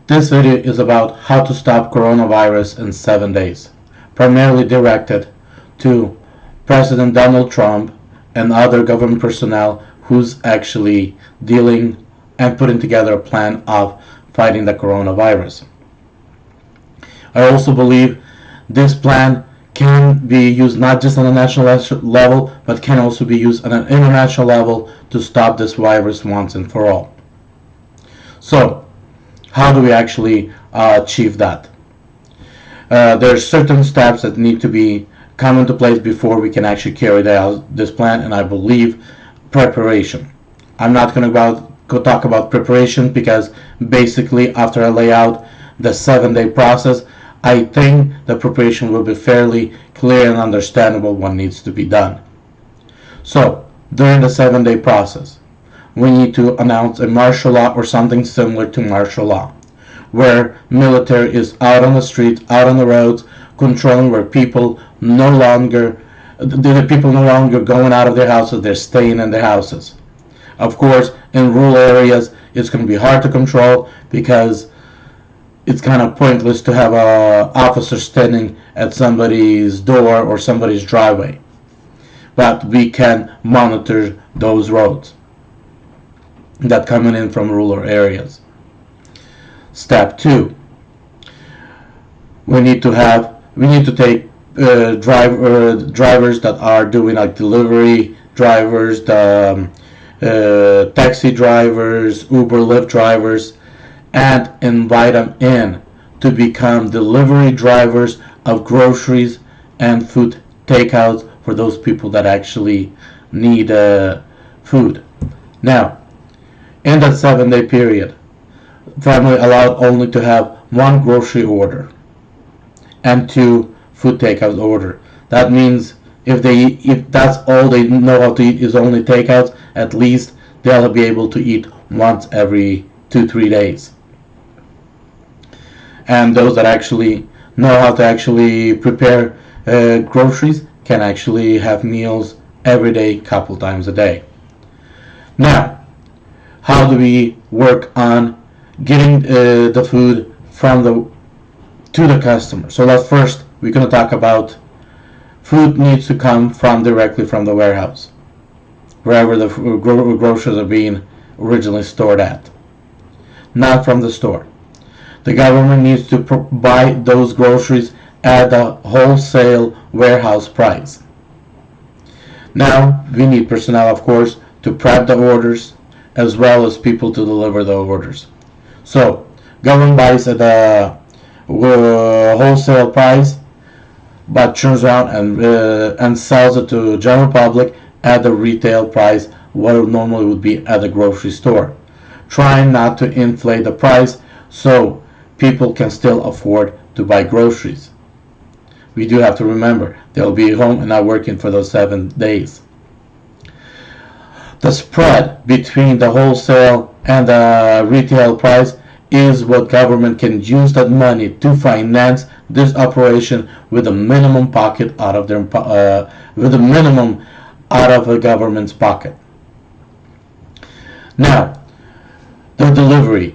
This video is about how to stop coronavirus in 7 days, primarily directed to President Donald Trump and other government personnel who's actually dealing and putting together a plan of fighting the coronavirus. I also believe this plan can be used not just on a national level, but can also be used on an international level to stop this virus once and for all. So, how do we actually achieve that? There are certain steps that need to be come into place before we can actually carry out this plan, and I believe preparation. I'm not going to go talk about preparation because basically after I lay out the 7-day process, I think the preparation will be fairly clear and understandable what needs to be done. So, during the 7-day process, we need to announce a martial law or something similar to martial law, where military is out on the streets, out on the roads, controlling where people no longer, the people no longer going out of their houses, they're staying in their houses. Of course, in rural areas, it's going to be hard to control because it's kind of pointless to have an officer standing at somebody's door or somebody's driveway. But we can monitor those roads that coming in from rural areas. Step 2. We need to take drivers that are doing like delivery drivers, the taxi drivers, Uber, Lyft drivers, and invite them in to become delivery drivers of groceries and food takeouts for those people that actually need food. Now, in that 7-day period, family allowed only to have 1 grocery order and 2 food takeout order. That means if that's all they know how to eat is only takeouts, at least they'll be able to eat once every 2-3 days. And those that actually know how to actually prepare groceries can actually have meals every day, couple times a day. Now, how do we work on getting the food to the customer? So we're going to talk about food needs to come directly from the warehouse, wherever the groceries are being originally stored at, not from the store. The government needs to buy those groceries at the wholesale warehouse price. Now, we need personnel, of course, to prep the orders as well as people to deliver the orders. So, government buys at the wholesale price, but turns around and sells it to the general public at the retail price, what it normally would be at the grocery store. Trying not to inflate the price so people can still afford to buy groceries. We do have to remember they'll be home and not working for those 7 days. The spread between the wholesale and the retail price is what government can use that money to finance this operation with a minimum pocket out of the government's pocket. Now, the delivery.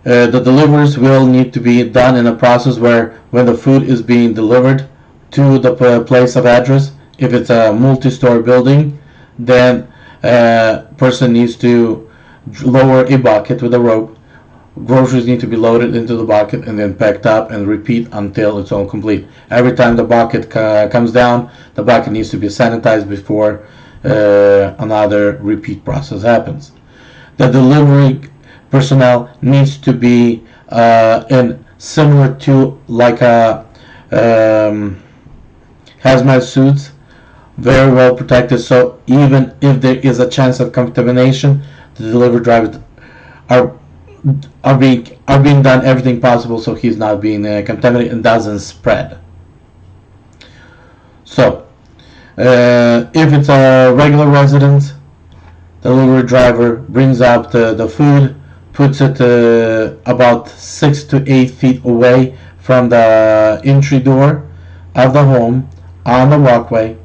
The deliveries will need to be done in a process where when the food is being delivered to the place of address, if it's a multi-store building, then person needs to lower a bucket with a rope. Groceries need to be loaded into the bucket and then packed up and repeat until it's all complete. Every time the bucket comes down, the bucket needs to be sanitized before another repeat process happens. The delivery personnel needs to be in similar to like a hazmat suits, very well protected, so even if there is a chance of contamination, the delivery drivers are being done everything possible so he's not being contaminated and doesn't spread. So if it's a regular resident, the delivery driver brings out the food, puts it about 6 to 8 feet away from the entry door of the home on the walkway,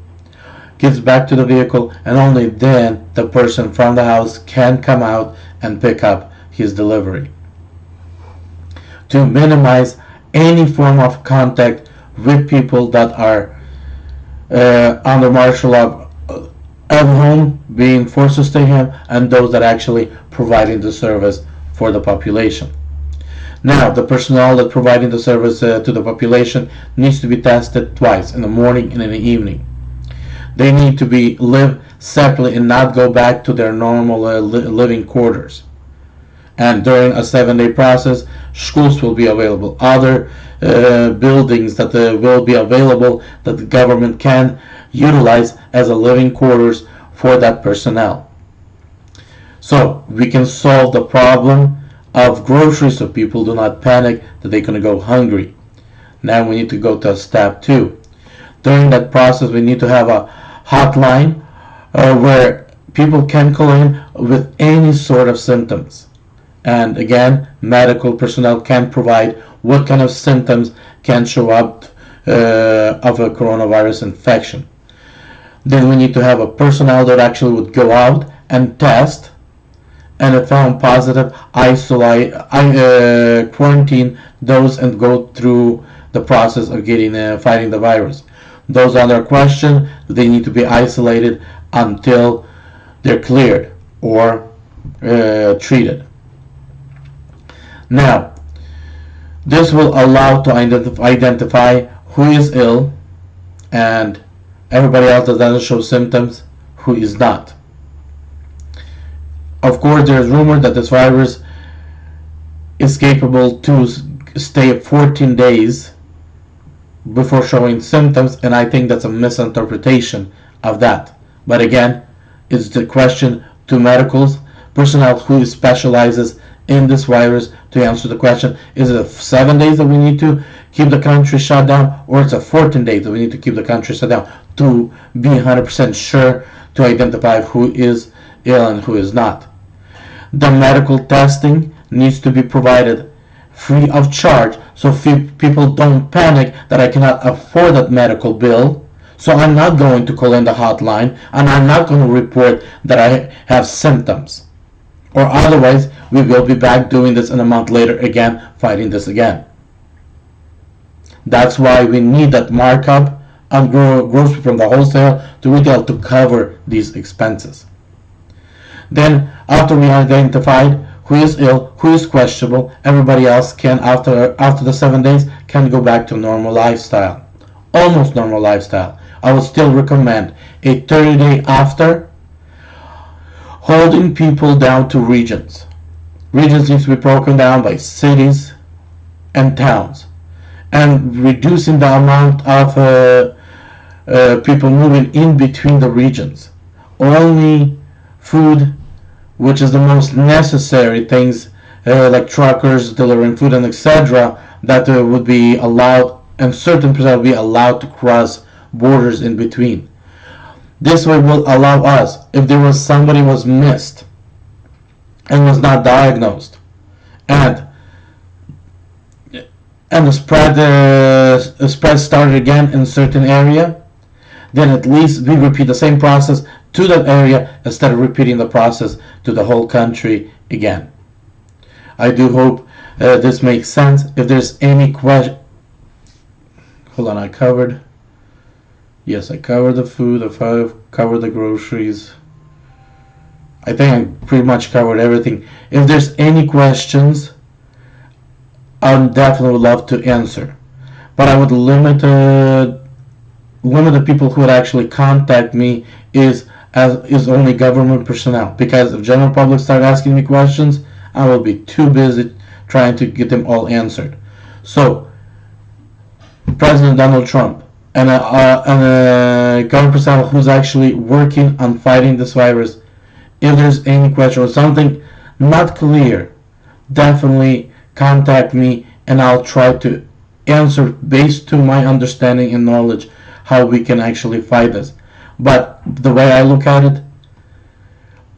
gets back to the vehicle, and only then the person from the house can come out and pick up his delivery. to minimize any form of contact with people that are under martial law at home, being forced to stay home, and those that are actually providing the service for the population. Now, the personnel that providing the service to the population needs to be tested twice, in the morning and in the evening. They need to be live separately and not go back to their normal living quarters. And during a 7-day process, schools will be available, other buildings that will be available that the government can utilize as a living quarters for that personnel. So we can solve the problem of groceries so people do not panic that they're going to go hungry. Now we need to go to step 2. During that process, we need to have a hotline where people can call in with any sort of symptoms. And again, medical personnel can provide what kind of symptoms can show up of a coronavirus infection. Then we need to have a personnel that actually would go out and test, and if found positive, isolate, quarantine those and go through the process of getting fighting the virus. Those under question, they need to be isolated until they're cleared or treated. Now, this will allow to identify who is ill and everybody else that doesn't show symptoms who is not. Of course, there is rumor that this virus is capable to stay 14 days before showing symptoms, and I think that's a misinterpretation of that. But again, it's the question to medicals personnel who specializes in this virus to answer the question: is it 7 days that we need to keep the country shut down, or it's a 14 days that we need to keep the country shut down to be 100% sure to identify who is ill and who is not? The medical testing needs to be provided free of charge so people don't panic that I cannot afford that medical bill, so I'm not going to call in the hotline and I'm not going to report that I have symptoms, or otherwise we will be back doing this in a month later again, fighting this again. That's why we need that markup on grocery from the wholesale to retail to cover these expenses. Then after we identified who is ill, who is questionable, everybody else can, after the 7 days, can go back to normal lifestyle, almost normal lifestyle. I would still recommend a 30-day after, holding people down to regions. Regions need to be broken down by cities and towns, and reducing the amount of people moving in between the regions. Only food, which is the most necessary things, like truckers delivering food and etc., that would be allowed, and certain percent would be allowed to cross borders in between. This way will allow us, if there was somebody was missed and was not diagnosed, and the spread started again in a certain area, then at least we repeat the same process to that area instead of repeating the process to the whole country again. I do hope this makes sense. If there's any question, hold on, I covered the food, I covered the groceries. I think I pretty much covered everything. If there's any questions, I definitely would love to answer, but I would limit the people who would actually contact me is only government personnel, because if general public start asking me questions, I will be too busy trying to get them all answered. So President Donald Trump and a government personnel who's actually working on fighting this virus, if there's any question or something not clear, definitely contact me and I'll try to answer based to my understanding and knowledge how we can actually fight this. But the way I look at it,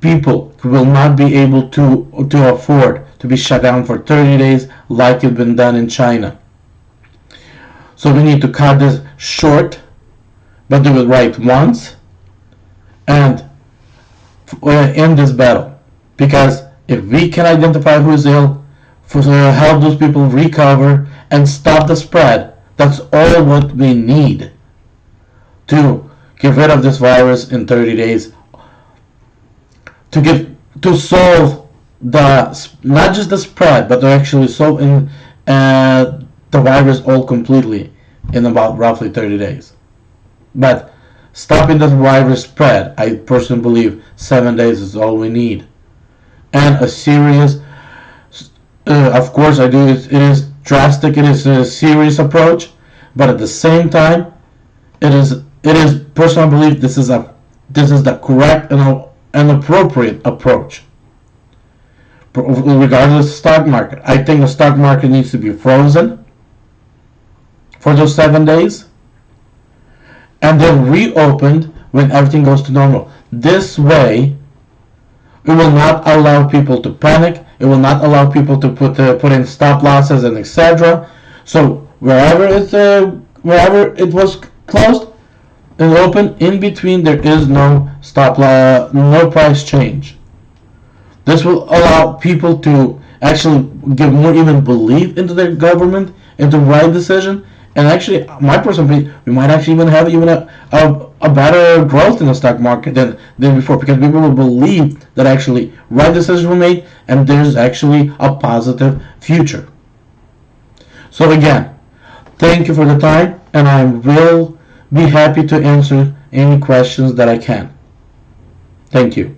people will not be able to afford to be shut down for 30 days like it's been done in China. So we need to cut this short, but do it right once and end this battle. Because if we can identify who is ill for help those people recover and stop the spread. That's all what we need to get rid of this virus in 30 days. To solve the not just the spread, but to actually solve the virus all completely in about roughly 30 days. But stopping the virus spread, I personally believe 7 days is all we need. And a serious, of course, I do. It is drastic. It is a serious approach, but at the same time, it is personal belief. This is the correct and appropriate approach. Regardless of the stock market, I think the stock market needs to be frozen for those 7 days, and then reopened when everything goes to normal. This way, it will not allow people to panic. It will not allow people to put in stop losses and etc. So wherever it was closed and open, in between there is no no price change. This will allow people to actually give more even belief into their government, into the right decision, and actually, my personal opinion, we might actually even have a better growth in the stock market than before, because people will believe that actually right decisions were made and there's actually a positive future. So again, thank you for the time, and I will be happy to answer any questions that I can. Thank you.